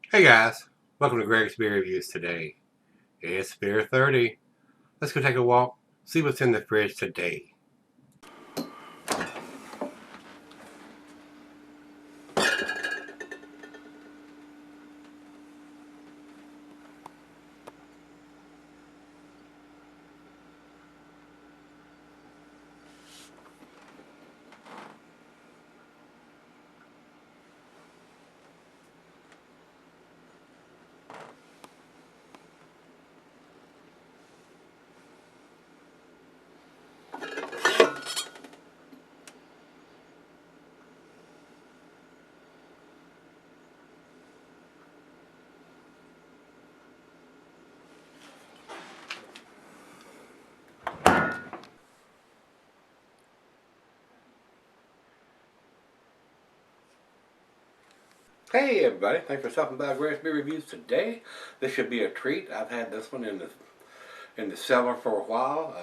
Hey guys, welcome to Gregsbeerreviews today. It's Beer 30. Let's go take a walk, see what's in the fridge today. Hey everybody, thanks for stopping by Gregsbeerreviews today. This should be a treat. I've had this one in the cellar for a while.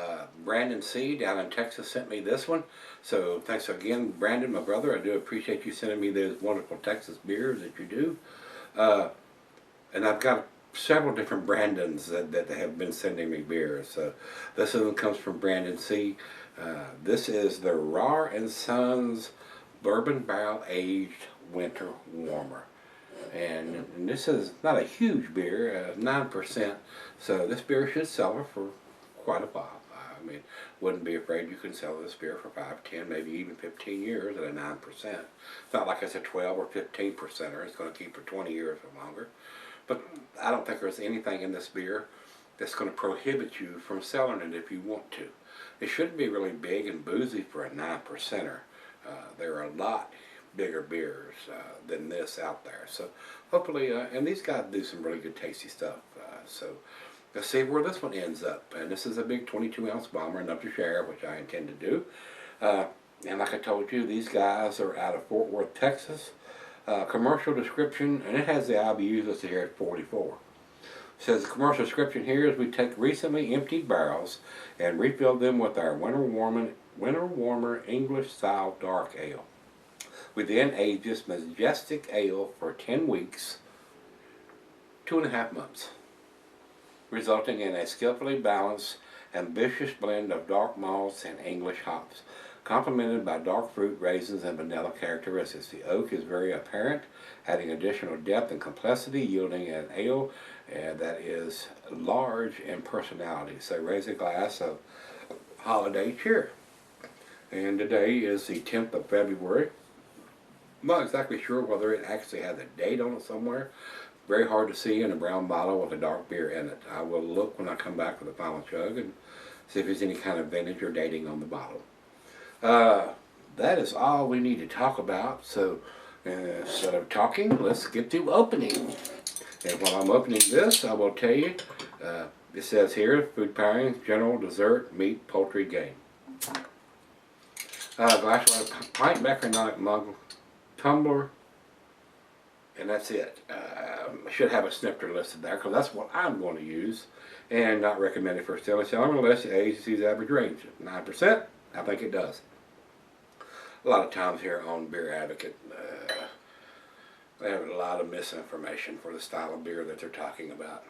Brandon C. down in Texas sent me this one. So thanks again, Brandon, my brother. I do appreciate you sending me those wonderful Texas beers that you do. Uh, and I've got several different Brandons that have been sending me beers. So this one comes from Brandon C. This is the Rahr and Sons Bourbon Barrel Aged Winter Warmer. And this is not a huge beer, 9%. So this beer should sell for quite a while. I mean, wouldn't be afraid you can sell this beer for 5, 10, maybe even 15 years at a 9%. It's not like it's a 12 or 15%er. It's going to keep for 20 years or longer. But I don't think there's anything in this beer that's going to prohibit you from selling it if you want to. It shouldn't be really big and boozy for a 9%er. There are a lot bigger beers than this out there. So hopefully, and these guys do some really good tasty stuff. So let's see where this one ends up. And this is a big 22-ounce bomber, enough to share, which I intend to do. And like I told you, these guys are out of Fort Worth, Texas. Commercial description, and it has the IBUs listed here at 44. It says the commercial description here is we take recently emptied barrels and refill them with our winter warmer English style dark ale. We then age this majestic ale for 10 weeks, 2.5 months, resulting in a skillfully balanced, ambitious blend of dark malts and English hops, complemented by dark fruit, raisins, and vanilla characteristics. The oak is very apparent, adding additional depth and complexity, yielding an ale that is large in personality. So raise a glass of holiday cheer. And today is the 10th of February. I'm not exactly sure whether it actually has a date on it somewhere. Very hard to see in a brown bottle with a dark beer in it. I will look when I come back for the final chug and see if there's any kind of vintage or dating on the bottle. That is all we need to talk about. So instead of talking, let's get to opening. And while I'm opening this, I will tell you, it says here, food pairings, general, dessert, meat, poultry, game. Glassware, pint, macaronic mug, tumbler, and that's it. I should have a snifter listed there because that's what I'm going to use, and not recommended for selling unless the agency's average range. 9%, I think it does. A lot of times here on Beer Advocate, they have a lot of misinformation for the style of beer that they're talking about.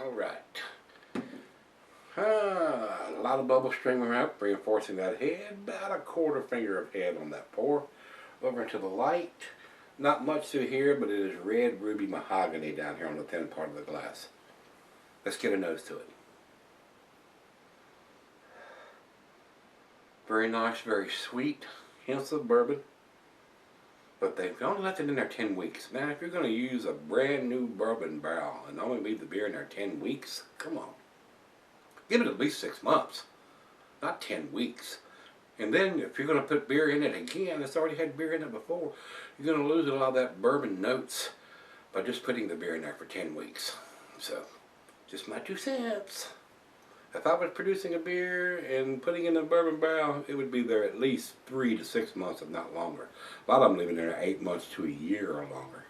All right. A lot of bubbles streaming up, reinforcing that head. About a quarter finger of head on that pour. Over into the light. Not much through here, but it is red ruby mahogany down here on the thin part of the glass. Let's get a nose to it. Very nice, very sweet. Hints of bourbon. But they've only left it in there 10 weeks. Man, if you're going to use a brand new bourbon barrel and only leave the beer in there 10 weeks, come on. Give it at least 6 months, not 10 weeks. And then if you're going to put beer in it again, it's already had beer in it before, you're going to lose a lot of that bourbon notes by just putting the beer in there for 10 weeks. So, just my 2 cents. If I was producing a beer and putting it in a bourbon barrel, it would be there at least 3 to 6 months, if not longer. A lot of them leaving there 8 months to a year or longer.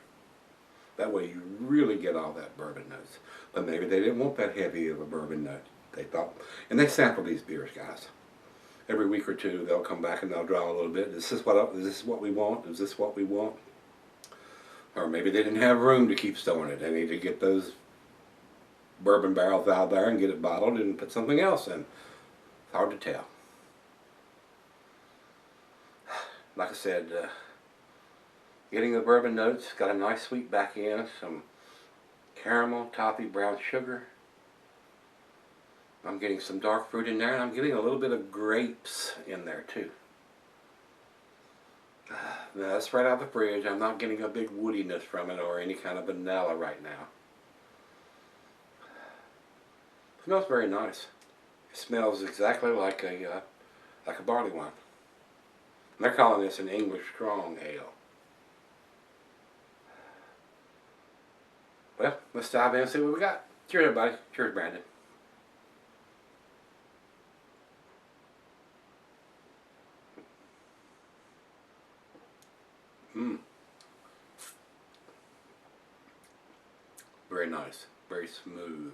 That way you really get all that bourbon notes. But maybe they didn't want that heavy of a bourbon note. They thought, and they sample these beers, guys. every week or two they'll come back and they'll draw a little bit. Is this what we want? Is this what we want? Or maybe they didn't have room to keep storing it. They need to get those bourbon barrels out there and get it bottled and put something else in. It's hard to tell. Like I said, getting the bourbon notes, got a nice sweet back end, some caramel, toffee, brown sugar. I'm getting some dark fruit in there, and I'm getting a little bit of grapes in there too. Now that's right out of the fridge. I'm not getting a big woodiness from it or any kind of vanilla right now. It smells very nice. It smells exactly like a barley wine. And they're calling this an English strong ale. Well, let's dive in and see what we got. Cheers, everybody. Cheers, Brandon. Very nice. Very smooth.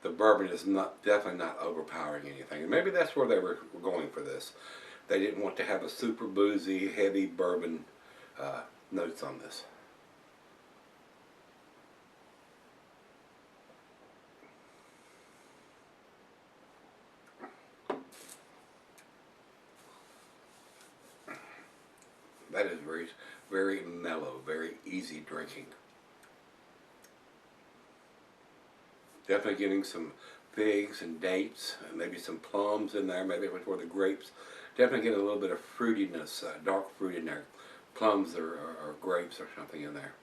The bourbon is definitely not overpowering anything. And maybe that's where they were going for this. They didn't want to have a super boozy, heavy bourbon notes on this. That is very, very mellow, very easy drinking. Definitely getting some figs and dates, and maybe some plums in there, maybe before the grapes. Definitely getting a little bit of fruitiness, dark fruit in there. Plums or grapes or something in there.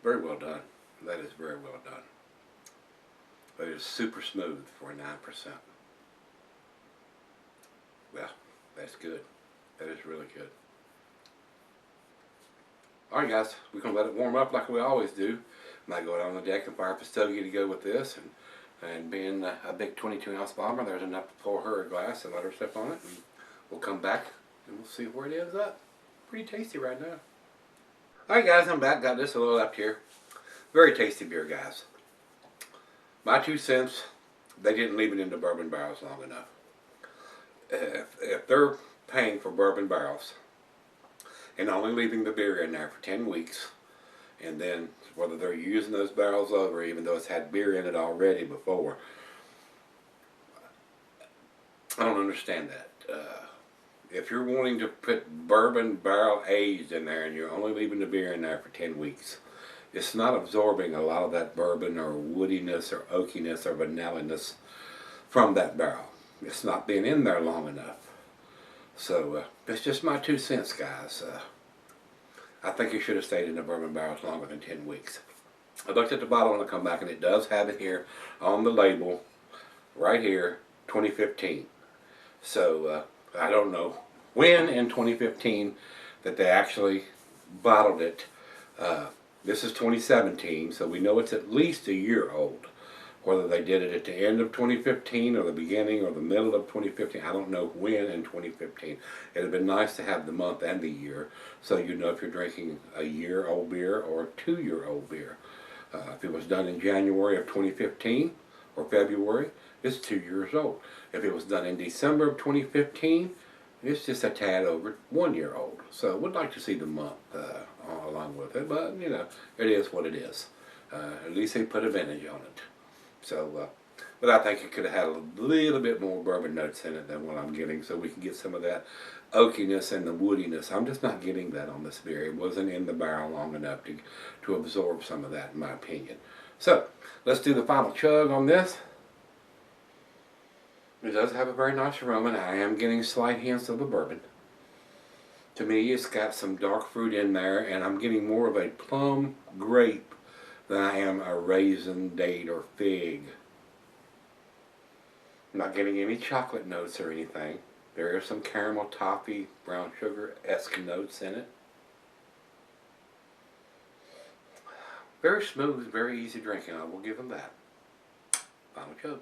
Very well done. That is very well done. But it is super smooth for 9%. Well, that's good. That is really good. Alright guys, we're going to let it warm up like we always do. Might go out on the deck and fire up a stogie to go with this. And being a big 22-ounce bomber, there's enough to pour her a glass and let her sip on it. And we'll come back and we'll see where it ends up. Pretty tasty right now. Alright guys, I'm back. Got this a little up here. Very tasty beer, guys. My 2 cents, they didn't leave it in the bourbon barrels long enough. If they're paying for bourbon barrels and only leaving the beer in there for 10 weeks, and then whether they're using those barrels over even though it's had beer in it already before, I don't understand that. If you're wanting to put bourbon barrel aged in there and you're only leaving the beer in there for 10 weeks, it's not absorbing a lot of that bourbon or woodiness or oakiness or vanilliness from that barrel. It's not being in there long enough. So, it's just my 2 cents, guys. I think it should have stayed in the bourbon barrels longer than 10 weeks. I looked at the bottle when I come back, and it does have it here on the label, right here, 2015. So, I don't know when in 2015 that they actually bottled it. This is 2017, so we know it's at least a year old. Whether they did it at the end of 2015 or the beginning or the middle of 2015, I don't know when in 2015. It would have been nice to have the month and the year, so you know if you're drinking a year-old beer or a 2-year-old beer. If it was done in January of 2015 or February, it's 2 years old. If it was done in December of 2015, it's just a tad over 1 year old. So we'd like to see the month along with it, but you know, it is what it is. At least they put a vintage on it. So, but I think it could have had a little bit more bourbon notes in it than what I'm getting, so we can get some of that oakiness and the woodiness. I'm just not getting that on this beer. It wasn't in the barrel long enough to absorb some of that, in my opinion. So, let's do the final chug on this. It does have a very nice aroma, and I am getting slight hints of the bourbon. To me, it's got some dark fruit in there, and I'm getting more of a plum grape than I am a raisin, date, or fig. I'm not getting any chocolate notes or anything. There are some caramel, toffee, brown sugar-esque notes in it. Very smooth, very easy drinking. I will give them that. Final chug.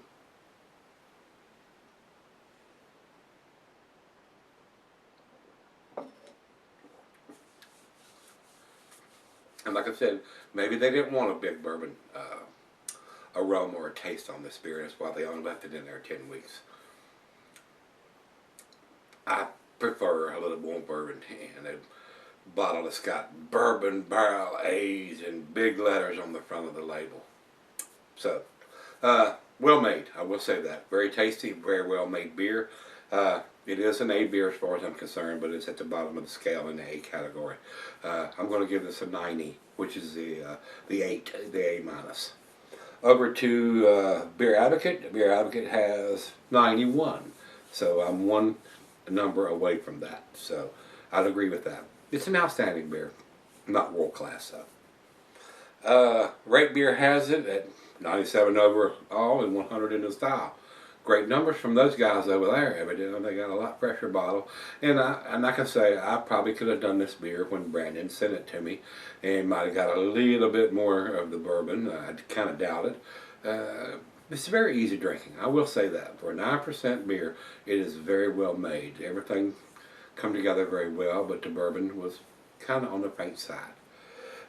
And like I said, maybe they didn't want a big bourbon aroma or taste on this beer. That's why they only left it in there 10 weeks. I prefer a little more bourbon, and a bottle that's got bourbon barrel aged in big letters on the front of the label. So, well made, I will say that. Very tasty, very well made beer. It is an A beer as far as I'm concerned, but it's at the bottom of the scale in the A category. I'm going to give this a 90, which is the 8, the A minus. Over to Beer Advocate. Beer Advocate has 91, so I'm one number away from that. So I'd agree with that. It's an outstanding beer, not world class though. Rate Beer has it at 97 overall and 100 in the style. Great numbers from those guys over there. Evidently they got a lot fresher bottle. And I can say I probably could have done this beer when Brandon sent it to me, and might have got a little bit more of the bourbon. I kind of doubt it. It's very easy drinking. I will say that. For a 9% beer, it is very well made. Everything come together very well, but the bourbon was kind of on the faint side.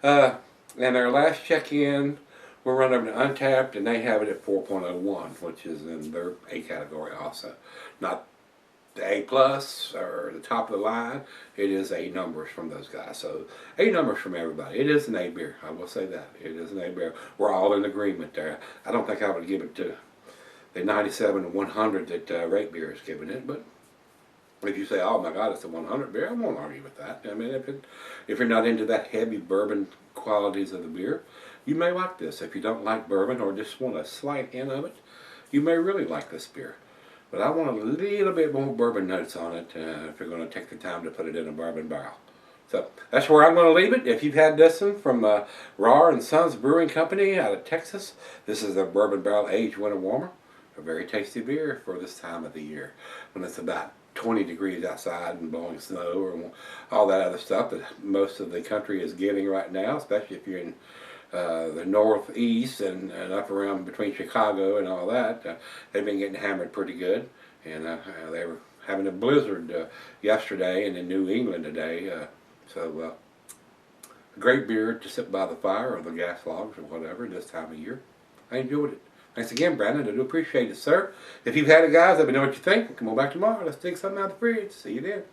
And our last check-in, we're running over to Untapped, and they have it at 4.01, which is in their A category also. Not the A plus or the top of the line. It is A numbers from those guys. So A numbers from everybody. It is an A beer. I will say that. It is an A beer. We're all in agreement there. I don't think I would give it to the 97 and 100 that Rate Beer is giving it, but if you say, oh my God, it's a 100 beer, I won't argue with that. I mean, if you're not into that heavy bourbon qualities of the beer, you may like this. If you don't like bourbon or just want a slight hint of it, you may really like this beer. But I want a little bit more bourbon notes on it if you're going to take the time to put it in a bourbon barrel. So that's where I'm going to leave it. If you've had this one from Rahr and Sons Brewing Company out of Texas, this is a bourbon barrel aged winter warmer. A very tasty beer for this time of the year when it's about 20 degrees outside and blowing snow or all that other stuff that most of the country is getting right now, especially if you're in the northeast and up around between Chicago and all that. They've been getting hammered pretty good, and they were having a blizzard yesterday and in New England today. So great beer to sit by the fire or the gas logs or whatever this time of year. I enjoyed it. Thanks again, Brandon. I do appreciate it, sir. If you've had it, guys, let me know what you think. Come on back tomorrow. Let's take something out of the fridge. See you then.